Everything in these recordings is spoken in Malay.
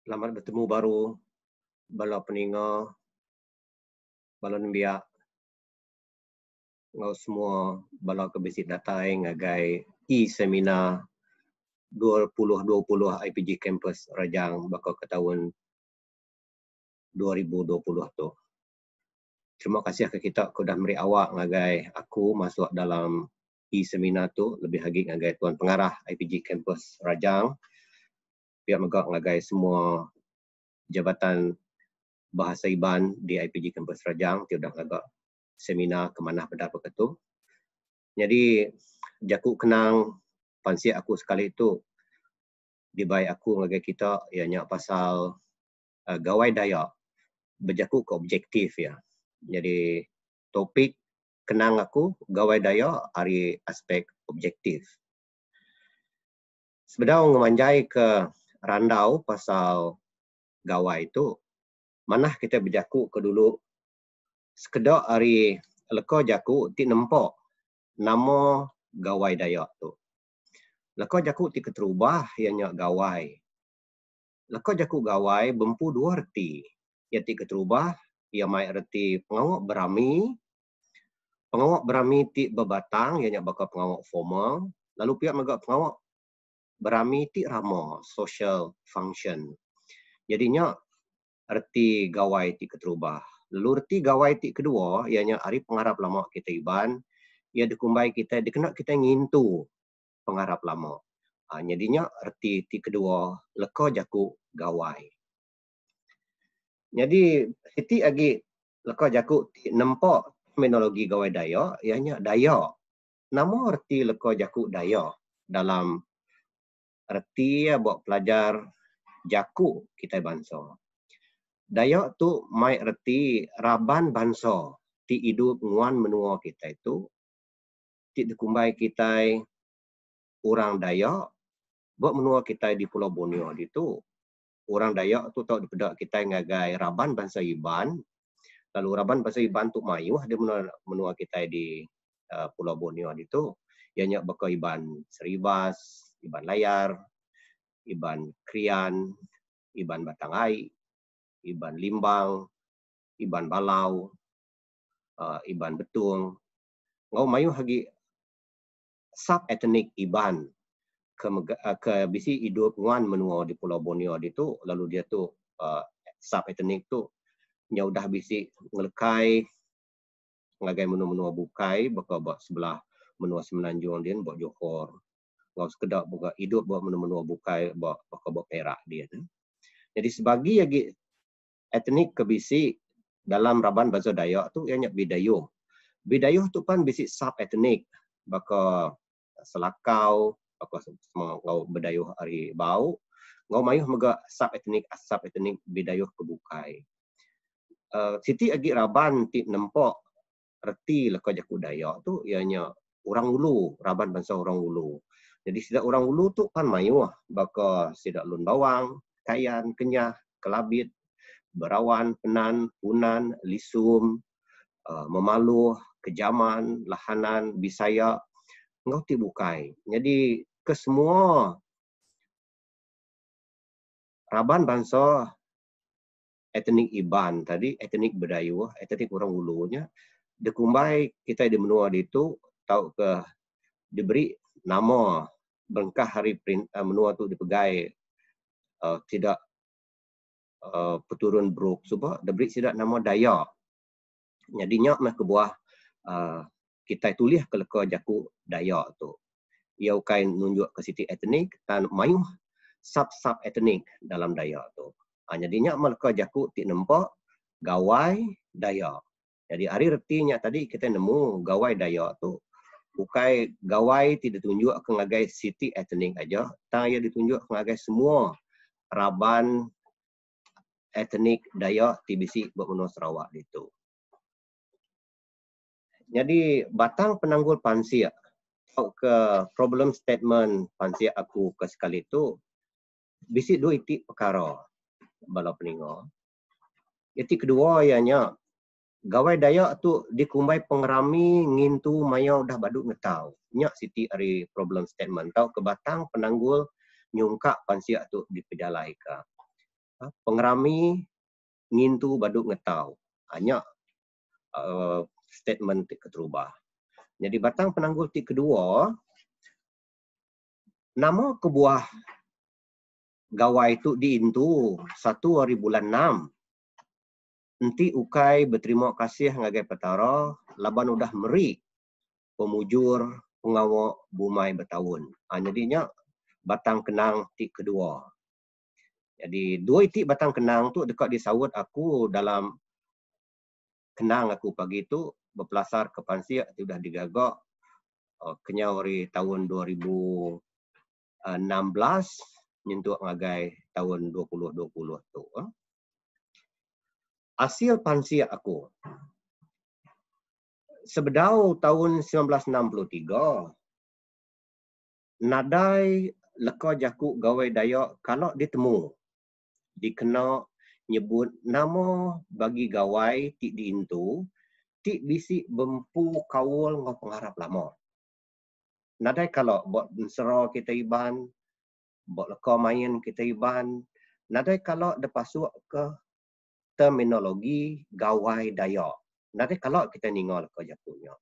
Selamat bertemu baru bala peninga, bala nembiak, ngau semua bala kebisit datai ngagai e-seminar 2020 IPG Campus Rajang bakal ke tahun 2020 tu. Terima kasih ke kita ku dah meri awak ngagai aku masuk dalam e-seminar tu, lebih lagi ngagai tuan pengarah IPG Campus Rajang. Pihak megak ngagai semua jabatan bahasa Iban di IPG Campus Rajang, dia dah ngagak seminar ke mana pada apa tu. Jadi jaku kenang pansi aku sekali itu dibai aku ngagai kita ianya pasal gawai Dayak berjaku ke objektif ya. Jadi topik kenang aku gawai Dayak hari aspek objektif. Sebenarnya ngemanjai ke randau pasal gawai itu mana kita berjaku ke dulu sekedar hari leko jaku ti nempok nama gawai Dayak tu. Leko jaku ti keterubah ianya gawai. Leko jaku gawai bempu dua erti. Ia ti keterubah, ia mai erti pengawak berami. Pengawak berami ti bebatang, ianya bakal pengawak formal. Lalu pihak megak pengawak berami ti rama, social function. Jadinya erti gawai ti keterubah. Lalu erti gawai ti kedua, ianya hari pengarap lama kita Iban. Ia dikumbai kita, dikena kita ngintu pengarap lama. Jadinya erti ti kedua, leko jaku gawai. Jadi siti lagi leko jaku ti nampak terminologi gawai Dayak, ianya Dayak. Nama erti leko jaku Dayak dalam erti buat pelajar jaku kita bangsa. Dayak tu mai erti raban bangsa ti hidup nguan menua kita itu ti dikumbai kita orang Dayak buat menua kita di Pulau Borneo itu. Orang Dayak tu tahu dipedak kita ngagai raban bangsa Iban. Lalu raban bangsa Iban tu mayuh dia menua kita di Pulau Borneo itu. Ianya bakal Iban Seribas, Iban Layar, Iban Krian, Iban Batangai, Iban Limbang, Iban Balau, Iban Betung. Ngau mayuh lagi sub-ethnic Iban ke bisi hidup nguan menua di Pulau Borneo itu. Lalu dia tu sub-ethnic tu nya udah bisi ngelekai ngagai menua-menua bukai bakal buat sebelah menua Semenanjung dia buat Johor. Ngau sekedar buka hidup buat menua-menua bukai bakal buat Perak dia. Jadi sebagi lagi etnik ke bisi dalam raban bahasa Dayak tu ianya Bidayuh. Bidayuh tu kan bisi sub-ethnic bakal Selakau, bakal semua ngau Bidayuh hari bau. Ngau mayuh mega sub-ethnic Bidayuh ke bukai. Siti lagi raban ti nempok erti leko jaku Dayak tu ianya orang ulu, raban bangsa orang ulu. Jadi sidak orang ulu tu kan mayuh bakal sidak lun bawang, kayan, kenyah, kelabit, berawan, penan, punan, lisum, memaluh, kejaman, lahanan, bisaya, ngau ti bukai. Jadi ke semua raban bangsa etnik Iban tadi, etnik Bidayuh, etnik orang ulunya, dikumbai kita di menua itu tahu ke diberi nama berkah hari menua tu dipegai tidak peturun Brooke sebab diberi tidak nama Dayak. Jadinya mah ke buah kita tulis ke leka jaku Dayak tu. Ia ukai nunjuk ke siti etnik dan mayuh sub etnik dalam Dayak tu. Jadinya mah leka jaku ti nampak gawai Dayak. Jadi hari retinya tadi kita nemu gawai Dayak tu bukai gawai tidak ditunjuk ke ngagai siti etnik aja, tang ia ditunjuk ke ngagai semua raban etnik Dayak TBC Bermenua Sarawak itu. Jadi batang penanggul pansia ke problem statement pansia aku ke sekali itu bisi dua itik perkara bala peninga. Itik kedua ianya gawai Dayak tu dikumbai pengerami ngintu mayau dah baduk ngetau. Nyak siti ari problem statement tau ke batang penanggul nyungkak pansia tu dipedalai ka. pengerami ngintu baduk ngetau. Hanya statement ti keterubah. Jadi batang penanggul ti kedua, nama kebuah gawai tu diintu 1 hari bulan 6. Enti ukai berterima kasih ngagai petara, laban udah meri pemujur pengawak bumai bertahun. Jadinya batang kenang ti kedua. Jadi dua itik batang kenang tu dekat disawut aku dalam kenang aku pagi tu berpelasar ke Pansiak sudah digagak kenyau hari tahun 2016 nyentuh ngagai tahun 2020 tu. Hasil Pansiak aku sebedau tahun 1963 nadai leka jaku gawai Dayak kalau ditemu dikena nyebut nama bagi gawai ti diintu ti bisi bempu kawul ngau pengharap lama. Nadai kalau buat sero kita iban, buat leka main kita iban, nadai kalau depasuk ke terminologi gawai Dayak. Nadai kalau kita ninggal leka jakunya.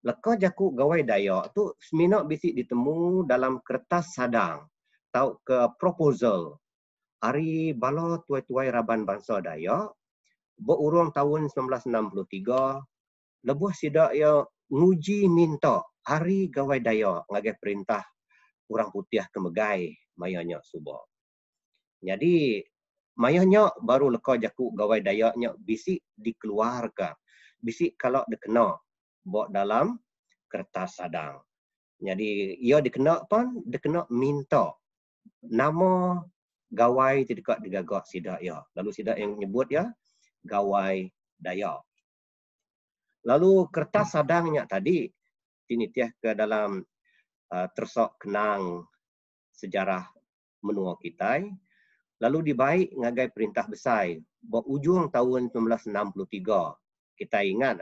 Leka jaku gawai Dayak tu semina bisi ditemu dalam kertas sadang tau ke proposal hari bala tuai-tuai Raban Bangsa Dayak berurang tahun 1963 lebuh sidak ya nguji minta hari gawai Dayak ngagai perintah orang putih kemegai mayanya suba. Jadi mayanya baru leka jaku gawai Dayaknya bisi dikeluarkan. Bisi kalau dikena buat dalam kertas sadang. Jadi ia dikena pun dikena minta nama gawai ti dekat digagak sidak ya. Lalu sidak yang nyebut ya gawai Dayak. Lalu kertas sadangnya tadi tinitiah ke dalam tersok kenang sejarah menua kita. Lalu dibaik ngagai perintah besar. Berujung tahun 1963. Kita ingat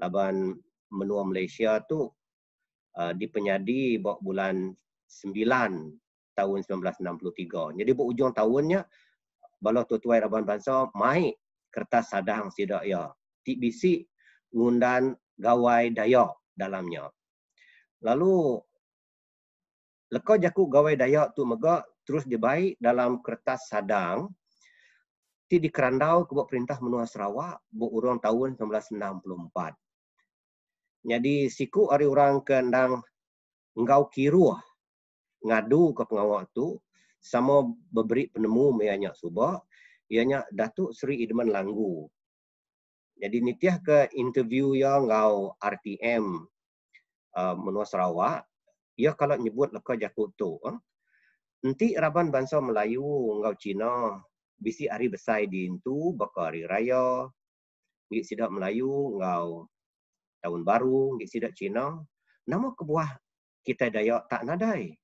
laban menua Malaysia tu dipenyadi bulan 9 tahun 1963. Jadi berujung tahunnya bala tuai Raban Bangsa mai kertas sadang sidak ya. Ti bisi ngundan gawai Dayak dalamnya. Lalu leka jaku gawai Dayak tu mega terus dibaik dalam kertas sadang ti dikerandau ke perintah menua Sarawak berurang tahun 1964. Jadi siku hari orang kendang engkau kiruah ngadu ke pengawal tu sama beri penemu meanya suba ianya Datuk Seri Idman Langgu. Jadi nitiah ke interview yang ngau RTM menua Sarawak, ia kalau nyebut leka jaku tu nanti Raban Bangsa Melayu ngau Cina bisi hari besar di intu baka hari raya ngi sidak Melayu ngau tahun baru ngi sidak Cina nama kebuah kita Dayak tak nadai.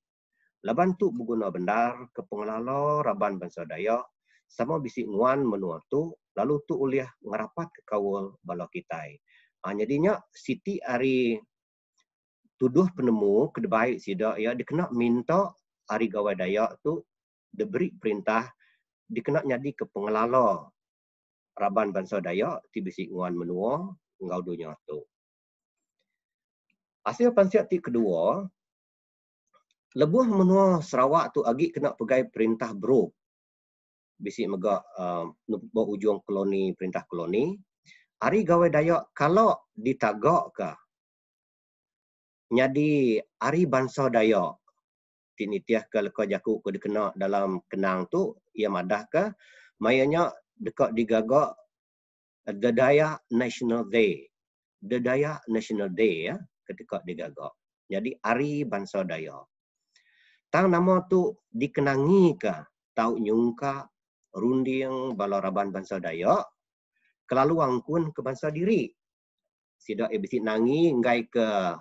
Laban tu berguna bendar ke pengelala Raban Bangsa Dayak sama bisi nguan menua tu lalu tu uliah ngerapat ke kawal bala kita. Jadinya siti hari tuduh penemu kedebaik sidak ya dikena minta hari gawai Dayak tu diberi perintah dikena nyadi ke pengelala Raban Bangsa Dayak ti bisi nguan menua ngau dunia tu. Hasil Pansiak ti kedua lebuh menua Sarawak tu agi kena pegai perintah bro. Bisi mega berujung koloni perintah koloni. Hari gawai Dayak kalau ditagak ke nyadi hari bangsa Dayak tinitiah ke leka jaku ke dikena dalam kenang tu ia madah ke mayanya dekat digagak The Dayak National Day. The Dayak National Day ya ketika digagak. Jadi hari bangsa Dayak. Tang nama tu dikenangi ke tau nyungka runding bala Raban Bangsa Dayak kelalu angkun ke bangsa diri. Sidak bisi nangi ngai ke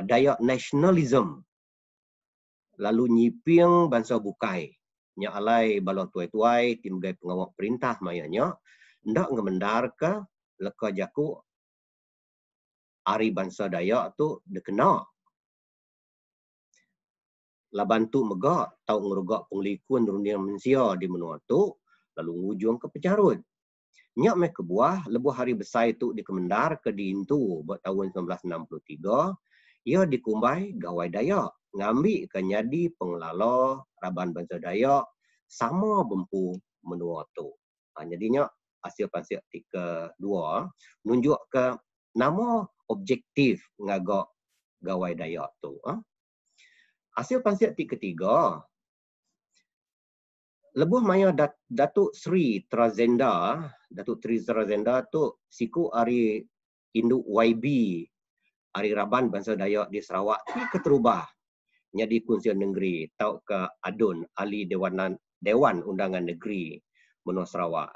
Dayak nationalism. Lalu nyiping bangsa bukai. Nya alai bala tuai-tuai tim gai pengawak perintah mayanya ndak ngemendar ke leka jaku hari bangsa Dayak tu dikena. laban tu megak tau ngerugak penglikuan dunia manusia di menua tu lalu ngujung ke pecarut. Nyak mai ke buah lebuh hari besar tu di Kemendar ke diintu buat tahun 1963 ia dikumbai gawai Dayak ngambil ke nyadi pengelala Raban Bangsa Dayak sama bempu menua tu. Jadinya hasil pasir kedua menunjuk ke nama objektif ngagak gawai Dayak tu. Hasil pasir ketiga lebuh maya Datuk Sri Trazenda, Datuk Sri Trazenda tu siku hari induk YB hari Raban Bangsa Dayak di Sarawak ti keterubah jadi Kunsian Negeri tau ke adun ahli Dewan Undangan Negeri menua Sarawak.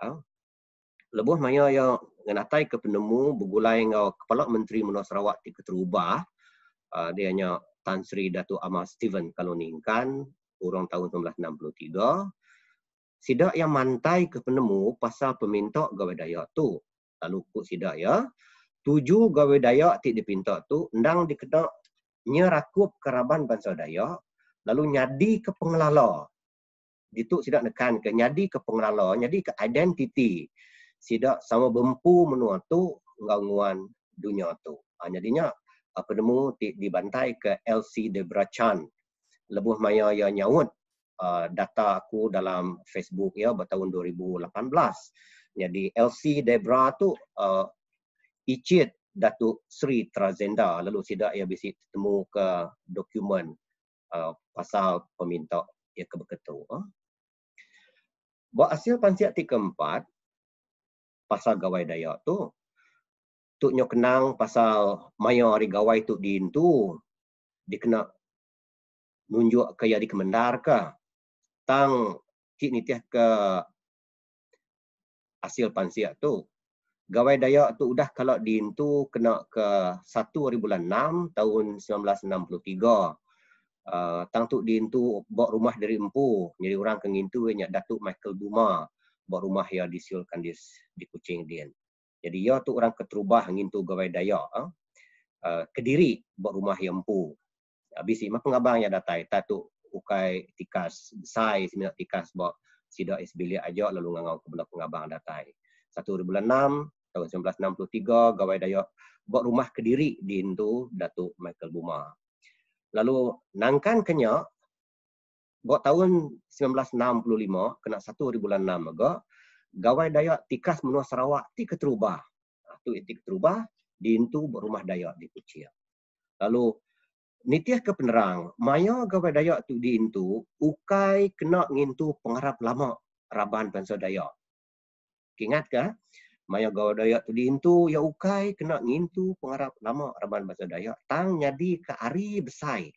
Lebuh maya ya ngenatai ke penemu bergulai ngau Kepala Menteri menua Sarawak ti keterubah dia nya Tan Sri Datuk Amar Steven Kaloningkan urang tahun 1963 sidak yang mantai ke penemu pasal peminta gawai Dayak tu. Lalu kut sidak ya, 7 gawai Dayak ti dipinta tu, ndang dikena nyerakup keraban bangsa Dayak, lalu nyadi ke pengelala. Ditu sidak nekan ke nyadi ke pengelala, nyadi ke identiti. Sidak sama bempu menua tu, ngangguan dunia tu. Jadinya, penemu ti dibantai ke LC Debra Chan. Lebuh maya ya nyaut data aku dalam Facebook ya bertahun 2018. Jadi LC Debra tu icit Datuk Sri Trazenda lalu sidak ia bisi temu ke dokumen pasal peminta ia ke beketu. Buat hasil pansiat keempat pasal gawai Dayak tu nyo kenang pasal maya hari gawai tu diintu dikena nunjuk ke ya di Kemendar ke tang cik nitiah ke hasil pansiat tu. Gawai Dayak tu udah kalau diintu kena ke 1 hari bulan 6 tahun 1963. Tang tu diintu buat rumah dari empu. Jadi orang kengintu nya Datuk Michael Buma buat rumah ya disiulkan di Kuching Dian. Jadi ya tu orang keterubah ngintu gawai Dayak. Kediri buat rumah yang empu. Habis mah pengabang ya datai tatu ukai tikas besai seminat tikas buat sidak isbilik aja lalu ngangau ke belah pengabang datai. 1 bulan 6 tahun 1963 gawai Dayak buat rumah Kediri di Intu Datuk Michael Buma. Lalu nangkan kenya buat tahun 1965 kena 1 bulan 6 aga gawai Dayak tikas menua Sarawak ti keterubah. Tu ti keterubah di Intu buat rumah Dayak di Kuching. Lalu nitiah ke penerang, maya gawai Dayak tu diintu, ukai kena ngintu pengarap lama Raban Bangsa Dayak. Ingat ke? Maya gawai Dayak tu diintu, ya ukai kena ngintu pengarap lama Raban Bangsa Dayak. Tang nyadi ke hari besai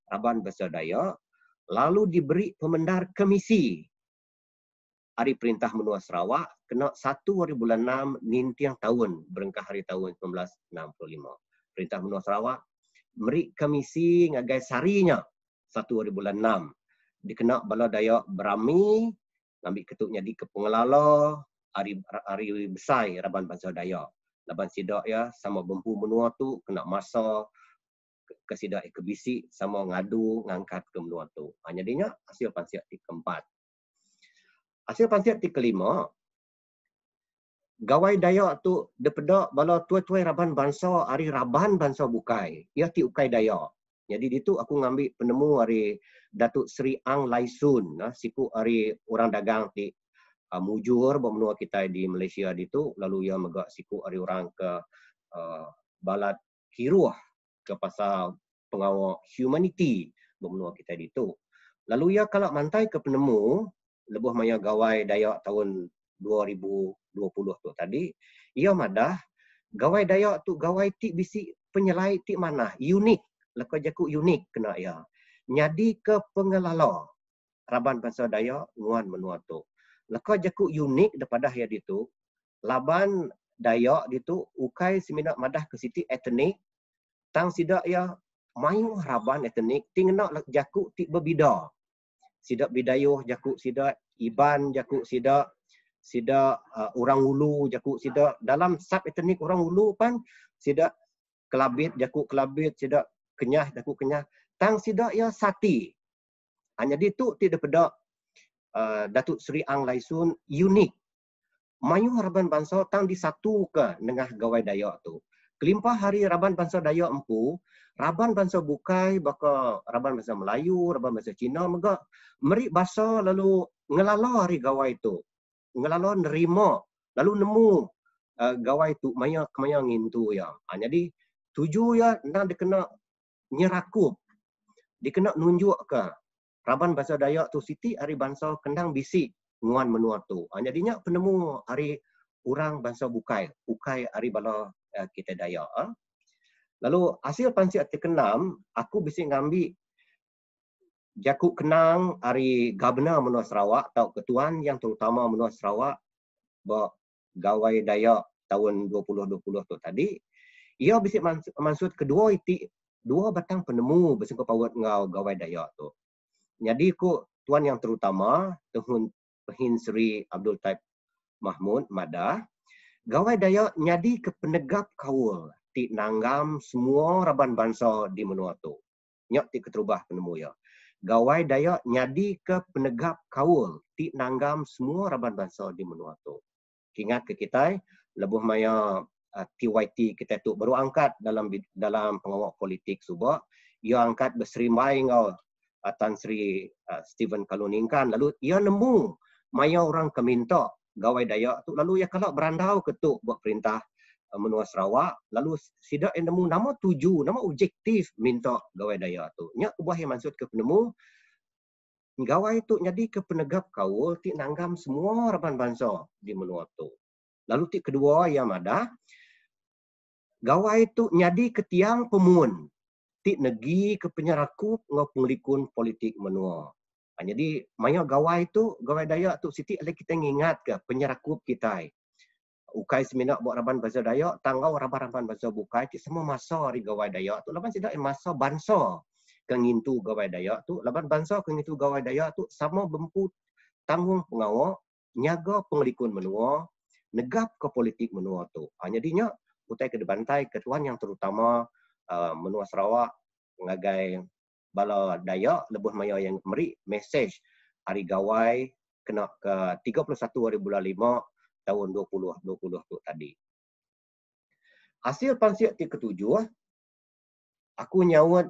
Raban Bangsa Dayak, lalu diberi pemendar komisi. Hari Perintah Menua Sarawak, kena 1 hari bulan 6 nintiang tahun, berengkah hari tahun 1965. Perintah Menua Sarawak, beri komisi ngagai sarinya 1 hari bulan 6. Dikena bala Dayak berami, ngambil ketuknya di kepengelala, hari besar Raban Bangsa Dayak. Laban sidak ya, sama bempu menua tu, kena masa ke sidak ke bisi, sama ngadu, ngangkat ke menua tu. Jadinya hasil pansiat keempat. Hasil pansiat kelima, gawai Dayak tu depedak bala tuai-tuai Raban Bangsa hari Raban Bangsa bukai. Ia ti ukai Dayak. Jadi itu aku ngambil penemu hari Datuk Sri Ang Laisun, siku hari orang dagang ti mujur bermenua kita di Malaysia ditu lalu ia megak siku hari orang ke balat Kiruah ke pasal pengawal humanity bermenua kita ditu. Lalu ia kalau mantai ke penemu lebuh maya gawai Dayak tahun 2020 tu tadi, ia madah gawai Dayak tu gawai ti bisi penyelai ti mana unik, laka jaku unik kena ia. Nyadi ke pengelala Raban Bangsa Dayak nguan menua tu. Laka jaku unik daripada ya ditu, laban Dayak ditu ukai seminat madah ke siti etnik, tang sidak ya mayu Raban etnik tingnak jaku ti berbida. Sidak bidayuh jaku sidak Iban jaku sidak orang Ulu jaku sidak dalam sub etnik orang Ulu pan sidak Kelabit jaku Kelabit sidak Kenyah jaku Kenyah tang sidak ya Sati Jadi tu tidak pada Datuk Seri Ang Lai Sun unik. Mayu Raban Bangsa tang disatu ke dengan gawai Dayak tu. Kelimpah hari Raban Bangsa Dayak empu, Raban Bangsa Bukai, baka Raban Bangsa Melayu, Raban Bangsa Cina, mega merik bahasa lalu ngelala hari gawai tu. Ngelala nerima, lalu nemu gawai tu maya kemaya ngintu ya. Jadi tuju ya nak dikena nyerakup. Dikena nunjuk ke Raban Bahasa Dayak tu siti hari bangsa kendang bisik nguan menua tu. Jadinya penemu hari orang bangsa Bukai. Bukai hari bala kita Dayak. Lalu hasil pansiat terkenam, aku bisik ngambil Jakuk kenang hari Gabna menua Sarawak atau ketuan yang terutama menua Sarawak bawa gawai Dayak tahun 2020 tu tadi. Ia bisik maksud kedua itu dua batang penemu bersengkau pawat ngau gawai Dayak tu. Jadi ku tuan yang terutama Tuhun Pehin Seri Abdul Taib Mahmud Madah, gawai Dayak nyadi ke penegap kaul ti nanggam semua raban bangsa di menua tu. Nyok ti keterubah penemu ya. Gawai Dayak nyadi ke penegap kaul ti nanggam semua raban bangsa di menua tu. Ingat ke kita lebuh maya TYT kita tu baru angkat dalam pengawal politik subak, ia angkat berserimai ngau Tan Sri Stephen Kaluningkan, lalu ia nemu maya orang keminta gawai Dayak tu, lalu ia kalau berandau ketuk buat perintah menua Sarawak, lalu sidak yang nemu nama tuju, nama objektif minta gawai Dayak tu. Nyak kebuah yang maksud ke penemu gawai tu jadi ke penegap kaul ti nanggam semua raban bangsa di menua tu. Lalu ti kedua yang ada gawai tu nyadi ke tiang pemun ti negi ke penyerakup ngau penglikun politik menua. Jadi maya gawai tu gawai Dayak tu siti ada kita ngingat ke penyerakup kita. Ukai seminak buat raban bahasa Dayak, tanggau raban-raban bahasa Bukai ti semua masa hari gawai Dayak tu laban sidak masa bangsa kengintu gawai Dayak tu, laban bangsa kengintu gawai Dayak tu sama bempu tanggung pengawal nyaga penglikun menua, negap ke politik menua tu. Jadinya utai ke debantai ketuan yang terutama menua Sarawak ngagai bala Dayak lebuh maya yang meri mesej hari gawai kena ke 31 hari bulan 5 tahun 2020 tu tadi. Hasil pansiat ti ketujuh, aku nyawat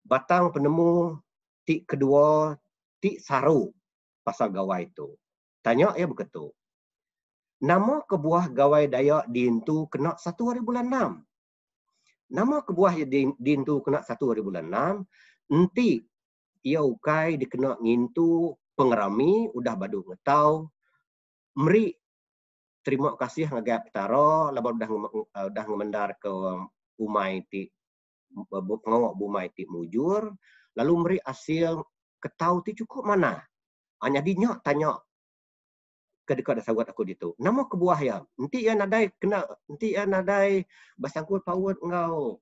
batang penemu ti kedua ti saru pasal gawai tu. Tanya ya begitu. Nama kebuah gawai Dayak dintu kena 1 hari bulan 6. Nama kebuah dintu kena 1 hari bulan 6, enti ia ukai dikena ngintu pengerami udah badu ngetau meri terima kasih ngagap taro laba udah ngemendar ke umai ti pengawak bumai ti mujur lalu meri hasil ketau ti cukup mana. Jadinya tanya ke dekat sawat aku ditu. Nama kebuah ya. Nanti ya nadai kena nanti ya nadai basangkut pawat ngau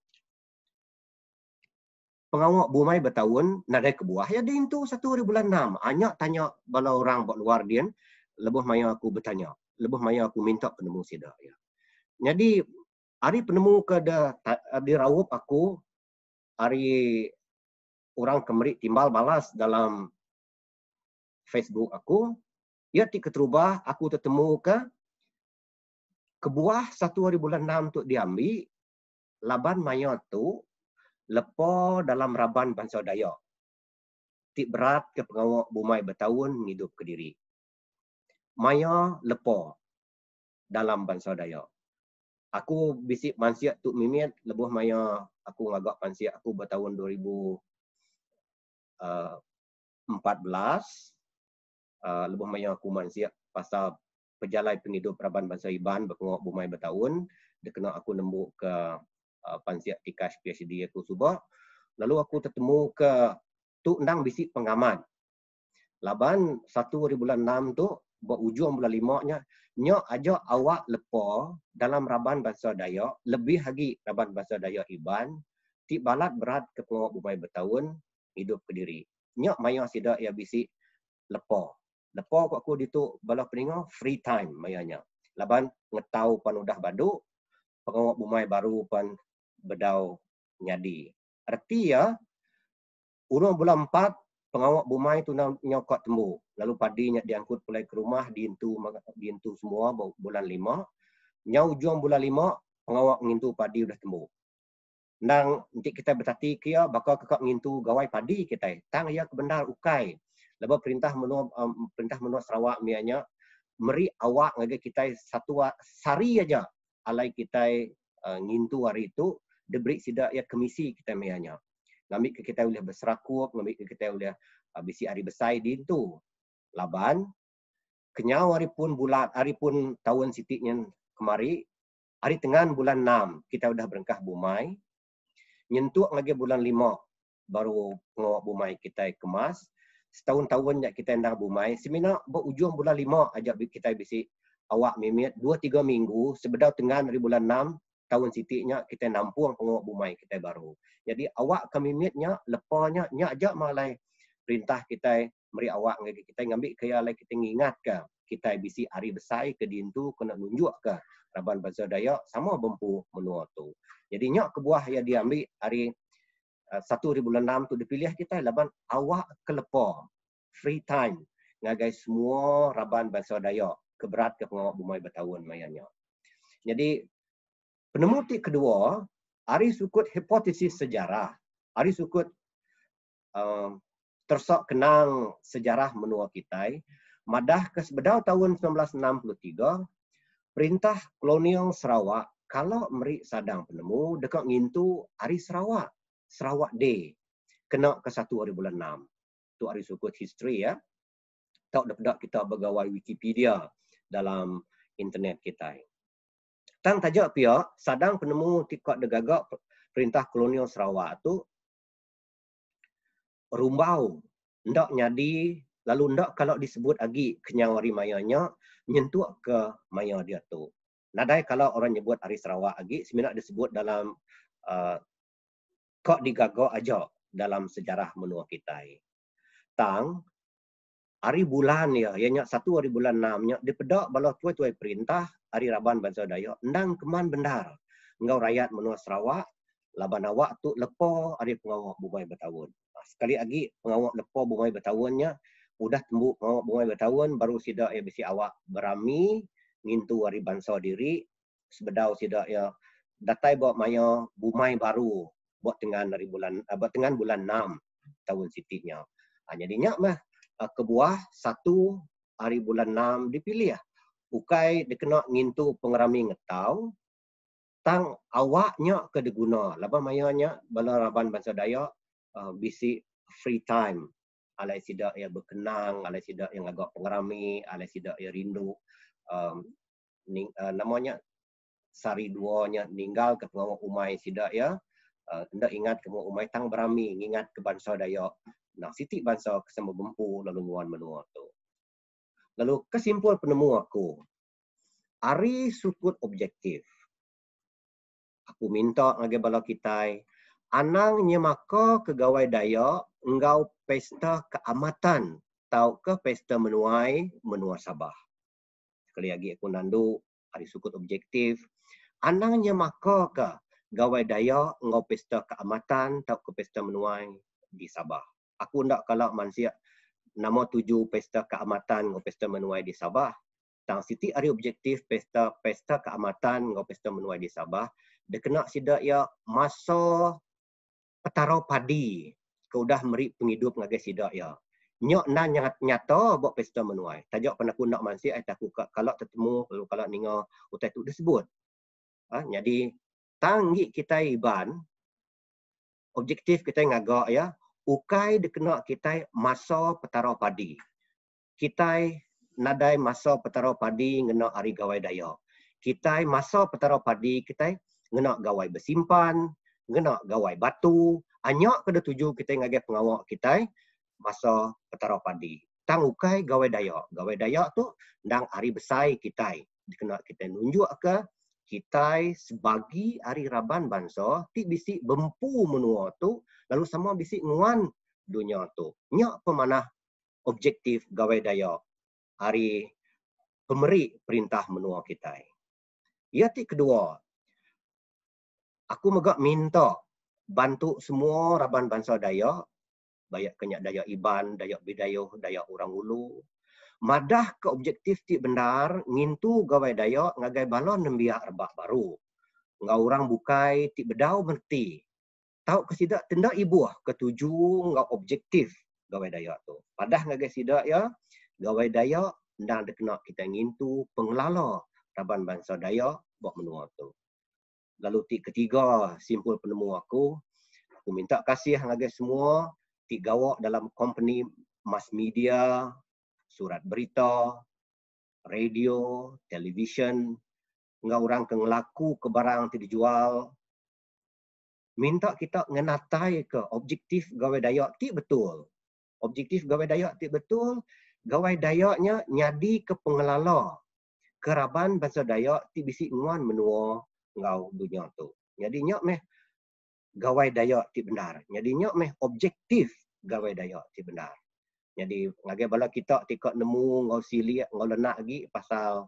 pengawak bumai bertahun nadai kebuah ya dintu 1 hari bulan 6. Anyak tanya bala orang buat luar dia lebuh maya aku bertanya. Lebuh maya aku minta penemu sidak ya. Jadi hari penemu ke di rawup aku hari orang kemerik timbal balas dalam Facebook aku, ia ti keterubah aku tertemu ke kebuah 1 hari bulan 6 tu diambil laban maya tu lepo dalam raban bangsa Dayak. Ti berat ke pengawak bumai bertahun hidup ke diri. Maya lepo dalam bangsa Dayak. Aku bisik pansiat tu mimit lebuh maya aku ngagak pansiat aku bertahun 2014 lebuh maya aku mansiat pasal pejalai penghidup raban bangsa Iban berpengawak bumai bertahun dia kena aku nembuk ke pansiat tikas PhD aku subah lalu aku tertemu ke tu ndang bisik pengamat laban 1 hari bulan 6 tu berujung bulan 5 nya nyok aja awak lepo dalam raban bahasa Dayak lebih lagi raban bahasa Dayak Iban ti balat berat ke pengawak bumai bertahun hidup ke diri nyok maya sida ya bisik lepo kok aku ditu bala peninga free time mayanya laban ngetau pan udah badu pengawak bumai baru pan bedau nyadi arti ya urang bulan 4 pengawak bumai tu nyokot tembu. Lalu padinya diangkut pulai ke rumah, diintu semua bulan 5. Nyau ujung bulan 5, pengawak ngintu padi udah tembu. Nang nanti kita bertati kia bakal kekak ngintu gawai padi kita. Tang ia kebendar ukai. Lepas perintah menua Sarawak mianya meri awak ngage kita satu sari aja alai kita ngintu hari itu diberi sida ya komisi kita mianya. Ngambil ke kita boleh berserakup, ngambil ke kita boleh bisi hari besai di itu. Laban kenyau hari pun tahun sitiknya kemari, hari tengah bulan 6 kita udah berengkah bumai. Nyentuh lagi bulan 5 baru pengawak bumai kita kemas. Setahun-tahun kita endang bumai. Semina berujung bulan 5 aja kita bisi awak mimit 2-3 minggu sebedau tengah dari bulan 6 tahun sitiknya kita nampung pengawak bumai kita baru. Jadi awak kemimitnya lepanya nya aja malai perintah kita meri awak ngagi kita ngambil kaya lai kita ngingat ke kita bisi hari besai ke dintu kena nunjuk ke Raban Bangsa Dayak sama bempu menua tu. Jadi nyak kebuah yang diambil hari 1 bulan 6 tu dipilih kita laban awak kelepa free time ngagai semua Raban Bangsa Dayak keberat ke pengawak bumai bertahun mayanya. Jadi penemu kedua, hari sukut hipotesis sejarah. Hari sukut tersok kenang sejarah menua kita. Madah ke sebedau tahun 1963, perintah kolonial Sarawak kalau meri sadang penemu dekat ngintu hari Sarawak. Sarawak Day. Kena ke 1 bulan 6. Tu hari sukut history ya. Tak dapat kita bergawai Wikipedia dalam internet kita. Tang tajak pihak sadang penemu tikot degagak perintah kolonial Sarawak tu rumbau ndak nyadi lalu ndak kalau disebut lagi kenyawari mayanya nyentuh ke maya dia tu. Nadai kalau orang nyebut hari Sarawak lagi sebenarnya disebut dalam kok digagak aja dalam sejarah menua kita. Tang hari bulan ya, ianya 1 bulan 6 nya dipedak bala tuai-tuai perintah hari Raban Bangsa Dayak ndang keman bendar. Engkau rakyat menua Sarawak laban awak tu lepo hari pengawak bumai bertahun. Sekali lagi pengawak lepo bumai bertahunnya udah tembuk pengawak bumai bertahun baru sida ya bisi awak berami ngintu hari bangsa diri sebedau sida ya datai bawa maya bumai baru buat tengah dari bulan tengah bulan 6 tahun sitiknya. Jadinya mah kebuah 1 hari bulan 6 dipilih ya. Ukai dikena ngintu pengerami ngetau tang awaknya ke diguna laba mayanya bala Raban Bangsa Dayak bisi free time alai sida ya berkenang alai sida yang agak pengerami alai sida ya rindu namanya sari duanya ninggal ke pengawak umai sida ya ndak ingat ke umai tang berami ingat ke Bangsa Dayak. Nah, siti bangsa kesama bempu lalu nguan menua tu. Lalu kesimpul penemu aku. Ari sukut objektif. Aku minta ngage bala kita anang nyemaka kegawai Dayak engau pesta keamatan tau ke pesta menuai menua Sabah. Sekali lagi aku nandu ari sukut objektif. Anang nyemaka ke gawai Dayak engau pesta keamatan tau ke pesta menuai di Sabah. Aku ndak kalau mansia nama 7 pesta keamatan ngau pesta menuai di Sabah. Tang siti ari objektif pesta keamatan ngau pesta menuai di Sabah. Dia kena sida ya masa petarau padi. Kau dah meri penghidup ngagai sida ya. Nyok na nyata buat pesta menuai. Tajak pernah aku nak mansia aku kalau ketemu kalau ninga utai tu disebut. Jadi tanggi kita iban objektif kita ngagak ya. Ukai dikena kita masa petarau padi. Kita nadai masa petarau padi ngena hari gawai Dayak. Kita masa petarau padi kita ngena gawai bersimpan, ngena gawai batu. Anyak kada tuju kita ngagai pengawak kita masa petarau padi. Tang ukai gawai Dayak. Gawai Dayak tu ndang hari besai kita. Dikena kita nunjuk ke kita sebagi hari Raban Bangsa ti bisi bempu menua tu lalu sama bisi nguan dunia tu. Nyak pemanah objektif gawai Dayak hari pemeri perintah menua kita. Ya ti kedua. Aku megak minta bantu semua Raban Bangsa Dayak Bayak kenyak Dayak Iban, Dayak Bidayuh, Dayak Orang Ulu. Madah ke objektif ti benar, ngintu gawai Dayak ngagai balon nembiak rebak baru. Ngau orang bukai ti bedau merti. Tahu kesidak tenda ibuah ketuju ngau objektif gawai Dayak tu. Padah ngagai sidak ya, gawai Dayak ndang dekena kita ngintu pengelala Taban Bangsa Dayak buat menua tu. Lalu ti ketiga simpul penemu aku minta kasih ngagai semua ti gawak dalam company mass media, surat berita, radio, televisyen, ngau orang ke ngelaku ke barang ti dijual. Minta kita ngenatai ke objektif gawai Dayak ti betul. Objektif gawai Dayak ti betul, gawai Dayaknya nyadi ke pengelala keraban Bangsa Dayak ti bisi nguan menua ngau dunia tu. Jadi nyak meh gawai Dayak ti benar. Jadi nyak meh objektif gawai Dayak ti benar. Jadi ngagai bala kita tikak nemu ngau sili ngau lenak lagi pasal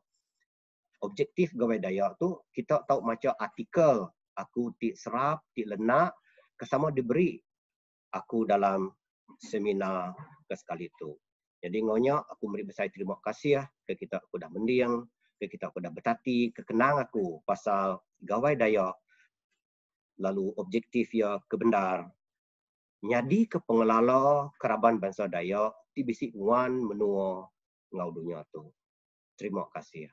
objektif gawai Dayak tu, kita tahu macam artikel aku ti serap ti lenak kesama diberi aku dalam seminar ke sekali tu. Jadi ngonya aku beri besar terima kasih ke kita aku dah mendiang, ke kita aku dah bertati, kekenang aku pasal gawai Dayak lalu objektif ya kebenar. Nyadi ke pengelala keraban Bangsa Dayak ti bisi nguan menua ngau dunia tu. Terima kasih.